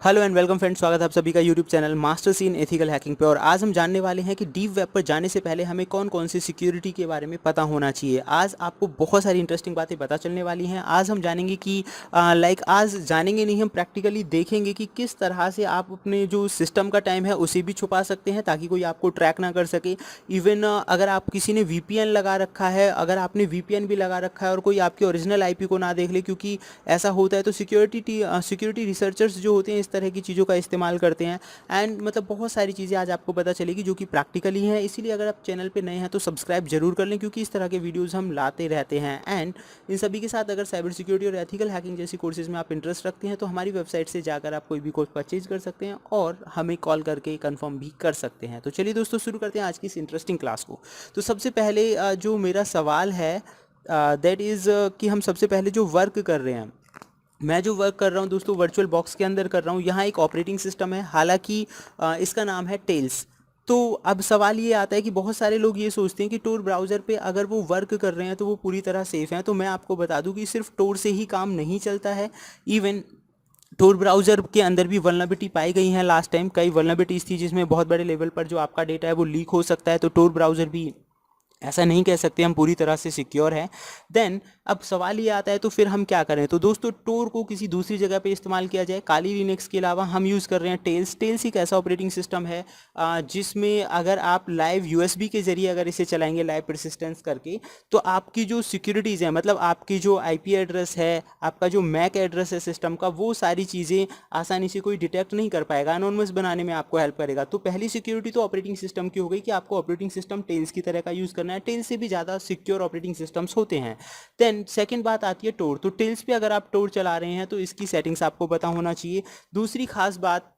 Hello and welcome friends, स्वागत है आप सभी का YouTube channel Masters in Ethical hacking पे। और आज हम जानने वाले हैं कि डीप वेब पर जाने से पहले हमें कौन कौन सी सिक्योरिटी के बारे में पता होना चाहिए। आज आपको बहुत सारी इंटरेस्टिंग बातें पता चलने वाली हैं। आज हम जानेंगे कि आज जानेंगे नहीं, हम प्रैक्टिकली देखेंगे कि किस तरह से आप अपने जो सिस्टम का टाइम है उसे भी छुपा सकते हैं ताकि कोई आपको ट्रैक ना कर सके। इवन अगर आप किसी ने वीपीएन लगा रखा है, अगर आपने वीपीएन भी लगा रखा है और कोई आपकी ओरिजिनल आईपी को ना देख ले, क्योंकि ऐसा होता है तो सिक्योरिटी रिसर्चर्स जो होते हैं इस तरह की चीज़ों का इस्तेमाल करते हैं। एंड मतलब बहुत सारी चीज़ें आज आपको पता चलेगी जो कि प्रैक्टिकली हैं। इसीलिए अगर आप चैनल पे नए हैं तो सब्सक्राइब जरूर कर लें, क्योंकि इस तरह के वीडियोस हम लाते रहते हैं। एंड इन सभी के साथ अगर साइबर सिक्योरिटी और एथिकल हैकिंग जैसी कोर्सेज में आप इंटरेस्ट रखते हैं तो हमारी वेबसाइट से जाकर आप कोई भी कोर्स परचेज कर सकते हैं और हमें कॉल करके कंफर्म भी कर सकते हैं। तो चलिए दोस्तों, शुरू करते हैं आज की इस इंटरेस्टिंग क्लास को। तो सबसे पहले जो मेरा सवाल है दैट इज़ कि हम सबसे पहले जो वर्क कर रहे हैं, मैं जो वर्क कर रहा हूँ दोस्तों वर्चुअल बॉक्स के अंदर कर रहा हूँ। यहाँ एक ऑपरेटिंग सिस्टम है, हालांकि इसका नाम है टेल्स। तो अब सवाल ये आता है कि बहुत सारे लोग ये सोचते हैं कि टोर ब्राउज़र पे अगर वो वर्क कर रहे हैं तो वो पूरी तरह सेफ़ हैं। तो मैं आपको बता दूं कि सिर्फ टोर से ही काम नहीं चलता है। इवन टोर ब्राउज़र के अंदर भी वल्नरेबिलिटी पाई गई हैं। लास्ट टाइम कई वल्नरेबिलिटीज़ थी जिसमें बहुत बड़े लेवल पर जो आपका डेटा है वो लीक हो सकता है। तो टोर ब्राउज़र भी, ऐसा नहीं कह सकते हम पूरी तरह से सिक्योर है। देन अब सवाल ये आता है तो फिर हम क्या करें। तो दोस्तों टोर को किसी दूसरी जगह पे इस्तेमाल किया जाए। काली लिनक्स के अलावा हम यूज़ कर रहे हैं टेल्स। टेल्स एक ऐसा ऑपरेटिंग सिस्टम है जिसमें अगर आप लाइव यूएसबी के जरिए अगर इसे चलाएंगे लाइव परसिस्टेंस करके, तो आपकी जो सिक्योरिटीज़ है, मतलब आपकी जो आईपी एड्रेस है, आपका जो मैक एड्रेस है सिस्टम का, वो सारी चीज़ें आसानी से कोई डिटेक्ट नहीं कर पाएगा। अनोनिमस बनाने में आपको हेल्प करेगा। तो पहली सिक्योरिटी तो ऑपरेटिंग सिस्टम की हो गई कि आपको ऑपरेटिंग सिस्टम टेल्स की तरह का यूज़ करना है। टेल्स से भी ज़्यादा सिक्योर ऑपरेटिंग सिस्टम्स होते हैं। देन सेकंड बात आती है टोर। तो टेल्स पे अगर आप टोर चला रहे हैं तो इसकी सेटिंग्स आपको पता होना चाहिए। दूसरी खास बात,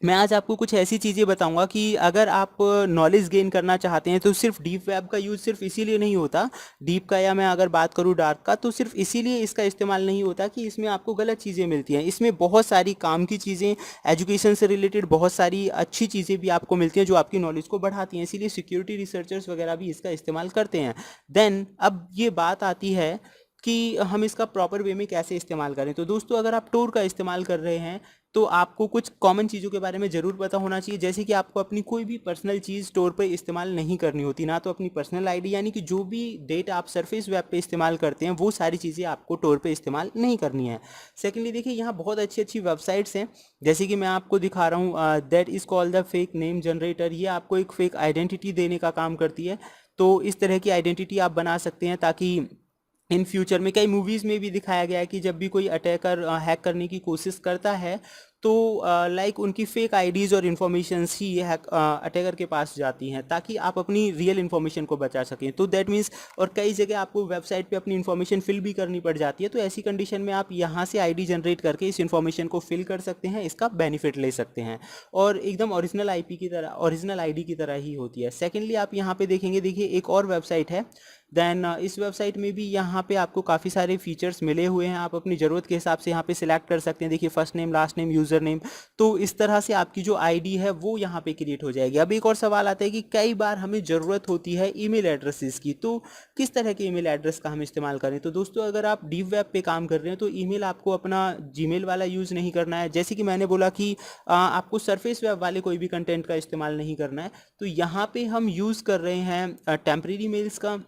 मैं आज आपको कुछ ऐसी चीज़ें बताऊंगा कि अगर आप नॉलेज गेन करना चाहते हैं तो सिर्फ डीप वेब का यूज़ सिर्फ इसीलिए नहीं होता, डीप का या मैं अगर बात करूँ डार्क का, तो सिर्फ इसीलिए इसका इस्तेमाल नहीं होता कि इसमें आपको गलत चीज़ें मिलती हैं। इसमें बहुत सारी काम की चीज़ें, एजुकेशन से रिलेटेड बहुत सारी अच्छी चीज़ें भी आपको मिलती हैं जो आपकी नॉलेज को बढ़ाती हैं। इसीलिए सिक्योरिटी रिसर्चर्स वगैरह भी इसका इस्तेमाल करते हैं। देन अब ये बात आती है कि हम इसका प्रॉपर वे में कैसे इस्तेमाल करें। तो दोस्तों अगर आप टोर का इस्तेमाल कर रहे हैं तो आपको कुछ कॉमन चीज़ों के बारे में ज़रूर पता होना चाहिए। जैसे कि आपको अपनी कोई भी पर्सनल चीज़ टोर पे इस्तेमाल नहीं करनी होती, ना तो अपनी पर्सनल आईडी, यानी कि जो भी डेटा आप सरफेस वेब पे इस्तेमाल करते हैं वो सारी चीज़ें आपको टोर पे इस्तेमाल नहीं करनी है। सेकेंडली देखिए, यहाँ बहुत अच्छी अच्छी वेबसाइट्स हैं, जैसे कि मैं आपको दिखा रहा हूँ that is called the fake name generator. ये आपको एक फेक आइडेंटिटी देने का काम करती है। तो इस तरह की आइडेंटिटी आप बना सकते हैं ताकि इन फ्यूचर में, कई मूवीज़ में भी दिखाया गया है कि जब भी कोई अटैकर हैक करने की कोशिश करता है तो लाइक उनकी फेक आईडीज़ और इन्फॉर्मेशंस ही हैक अटैकर के पास जाती हैं ताकि आप अपनी रियल इन्फॉर्मेशन को बचा सकें। तो दैट मीन्स, और कई जगह आपको वेबसाइट पे अपनी इन्फॉर्मेशन फिल भी करनी पड़ जाती है। तो ऐसी कंडीशन में आप यहाँ से आईडी जनरेट करके इस इन्फॉर्मेशन को फिल कर सकते हैं, इसका बेनिफिट ले सकते हैं और एकदम ओरिजिनल आईपी की तरह, ओरिजिनल आईडी की तरह ही होती है। सेकेंडली आप यहाँ पे देखेंगे, देखिए एक और वेबसाइट है। देन इस वेबसाइट में भी यहाँ पे आपको काफ़ी सारे फीचर्स मिले हुए हैं। आप अपनी ज़रूरत के हिसाब से यहाँ पे सिलेक्ट कर सकते हैं। देखिए first name, last name, user name. तो इस तरह से आपकी जो आईडी है वो यहाँ पे क्रिएट हो जाएगी। अब एक और सवाल आता है कि कई बार हमें ज़रूरत होती है ईमेल एड्रेसेस की, तो किस तरह के ईमेल एड्रेस का हम इस्तेमाल करें। तो दोस्तों अगर आप डीप वेब पे काम कर रहे हैं तो ईमेल आपको अपना जीमेल वाला यूज़ नहीं करना है। जैसे कि मैंने बोला कि आपको सरफेस वेब वाले कोई भी कंटेंट का इस्तेमाल नहीं करना है। तो यहाँ पे हम यूज़ कर रहे हैं टेम्परेरी मेल्स का।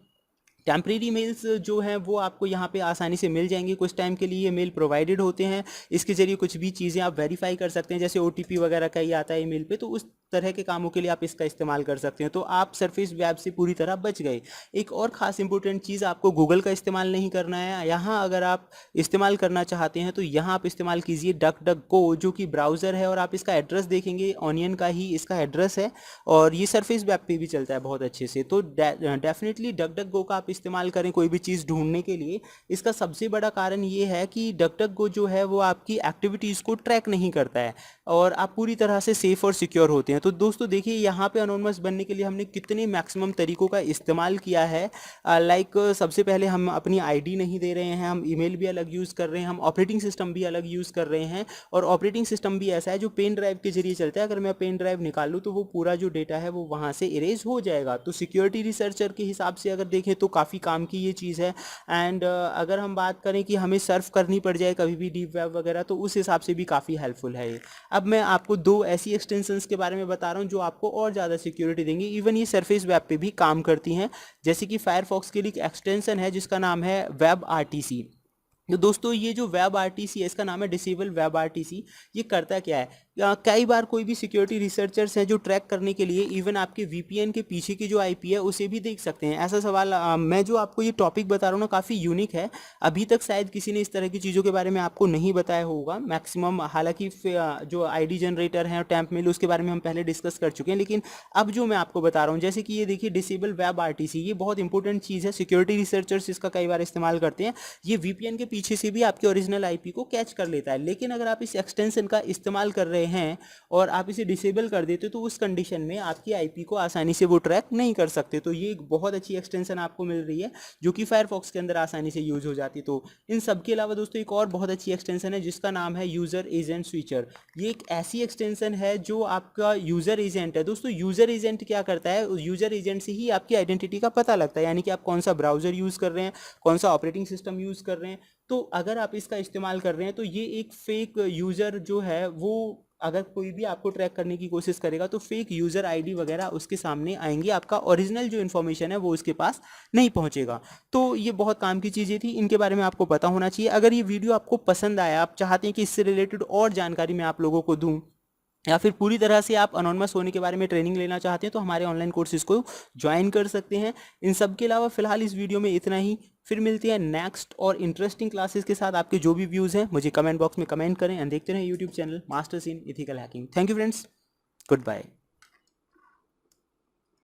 टेम्परेरी मेल्स जो हैं वो आपको यहाँ पे आसानी से मिल जाएंगे। कुछ टाइम के लिए ये मेल प्रोवाइडेड होते हैं। इसके ज़रिए कुछ भी चीज़ें आप वेरीफाई कर सकते हैं, जैसे ओटीपी वगैरह का ही आता है ईमेल पे, तो उस तरह के कामों के लिए आप इसका इस्तेमाल कर सकते हैं। तो आप सरफेस वेब से पूरी तरह बच गए। एक और ख़ास इंपॉर्टेंट चीज़, आपको गूगल का इस्तेमाल नहीं करना है। यहाँ अगर आप इस्तेमाल करना चाहते हैं तो यहाँ आप इस्तेमाल कीजिए डक डक गो, जो कि ब्राउज़र है। और आप इसका एड्रेस देखेंगे, ऑनियन का ही इसका एड्रेस है और ये सरफेस वेब पे भी चलता है बहुत अच्छे से। तो डेफिनेटली डक डक गो का आप इस्तेमाल करें कोई भी चीज़ ढूंढने के लिए। इसका सबसे बड़ा कारण ये है कि डक डक गो जो है वो आपकी एक्टिविटीज़ को ट्रैक नहीं करता है और आप पूरी तरह से सेफ और सिक्योर होते हैं। तो दोस्तों देखिए, यहाँ पे अनोनिमस बनने के लिए हमने कितने मैक्सिमम तरीकों का इस्तेमाल किया है। लाइक सबसे पहले हम अपनी आईडी नहीं दे रहे हैं, हम ईमेल भी अलग यूज़ कर रहे हैं, हम ऑपरेटिंग सिस्टम भी अलग यूज़ कर रहे हैं। और ऑपरेटिंग सिस्टम भी ऐसा है जो पेन ड्राइव के जरिए चलता है। अगर मैं पेन ड्राइव निकाल लूँ तो वो पूरा जो डेटा है वो वहाँ से इरेज हो जाएगा। तो सिक्योरिटी रिसर्चर के हिसाब से अगर देखें तो काफ़ी काम की ये चीज़ है। एंड अगर हम बात करें कि हमें सर्फ करनी पड़ जाए कभी भी डीप वेब वगैरह, तो उस हिसाब से भी काफ़ी हेल्पफुल है ये। अब मैं आपको दो ऐसी एक्सटेंशंस के बारे में बता रहा हूँ जो आपको और ज़्यादा सिक्योरिटी देंगी। इवन ये सरफेस वेब पे भी काम करती हैं। जैसे कि फायरफॉक्स के लिए एक एक्सटेंशन है जिसका नाम है वेब आरटीसी। तो दोस्तों ये जो वेब आरटीसी है, इसका नाम है डिसेबल वेब आरटीसी। ये करता क्या है, कई बार कोई भी सिक्योरिटी रिसर्चर्स हैं जो ट्रैक करने के लिए इवन आपके वीपीएन के पीछे की जो आईपी है उसे भी देख सकते हैं। ऐसा सवाल मैं जो आपको ये टॉपिक बता रहा हूँ ना, काफ़ी यूनिक है। अभी तक शायद किसी ने इस तरह की चीज़ों के बारे में आपको नहीं बताया होगा मैक्सिमम। हालांकि जो आईडी जनरेटर हैं और टैंप मेल, उसके बारे में हम पहले डिस्कस कर चुके हैं, लेकिन अब जो मैं आपको बता रहा हूँ, जैसे कि ये देखिए डिसेबल वेब आरटीसी, ये बहुत इंपॉर्टेंट चीज़ है। सिक्योरिटी रिसर्चर्स इसका कई बार इस्तेमाल करते हैं। ये वीपीएन के पीछे से भी आपके ओरिजिनल आईपी को कैच कर लेता है। लेकिन अगर आप इस एक्सटेंशन का इस्तेमाल कर रहे हैं और आप इसे डिसेबल कर देते तो उस कंडीशन में आपकी आईपी को आसानी से वो ट्रैक नहीं कर सकते। तो ये एक बहुत अच्छी एक्सटेंशन आपको मिल रही है जो कि फायरफॉक्स के अंदर आसानी से यूज हो जाती है। तो इन सब के अलावा दोस्तों एक और बहुत अच्छी एक्सटेंशन है जिसका नाम है यूजर एजेंट स्विचर। ये एक ऐसी एक्सटेंशन है जो आपका यूजर एजेंट है। दोस्तों यूजर एजेंट क्या करता है, उस यूजर एजेंट से ही आपकी आइडेंटिटी का पता लगता है, यानी कि आप कौन सा ब्राउजर यूज कर रहे हैं, कौन सा ऑपरेटिंग सिस्टम यूज कर रहे हैं। तो अगर आप इसका इस्तेमाल कर रहे हैं तो ये एक फेक यूजर जो है वो, अगर कोई भी आपको ट्रैक करने की कोशिश करेगा तो फेक यूज़र आईडी वगैरह उसके सामने आएंगी, आपका ओरिजिनल जो इन्फॉर्मेशन है वो उसके पास नहीं पहुंचेगा। तो ये बहुत काम की चीज़ें थी, इनके बारे में आपको पता होना चाहिए। अगर ये वीडियो आपको पसंद आया, आप चाहते हैं कि इससे रिलेटेड और जानकारी मैं आप लोगों को दूं, या फिर पूरी तरह से आप अनोनमस होने के बारे में ट्रेनिंग लेना चाहते हैं, तो हमारे ऑनलाइन कोर्सेज को ज्वाइन कर सकते हैं। इन सब के अलावा फिलहाल इस वीडियो में इतना ही। फिर मिलते हैं नेक्स्ट और इंटरेस्टिंग क्लासेस के साथ। आपके जो भी व्यूज़ हैं मुझे कमेंट बॉक्स में कमेंट करें एंड देखते रहें YouTube channel Masters in Ethical Hacking. Thank you friends, good bye.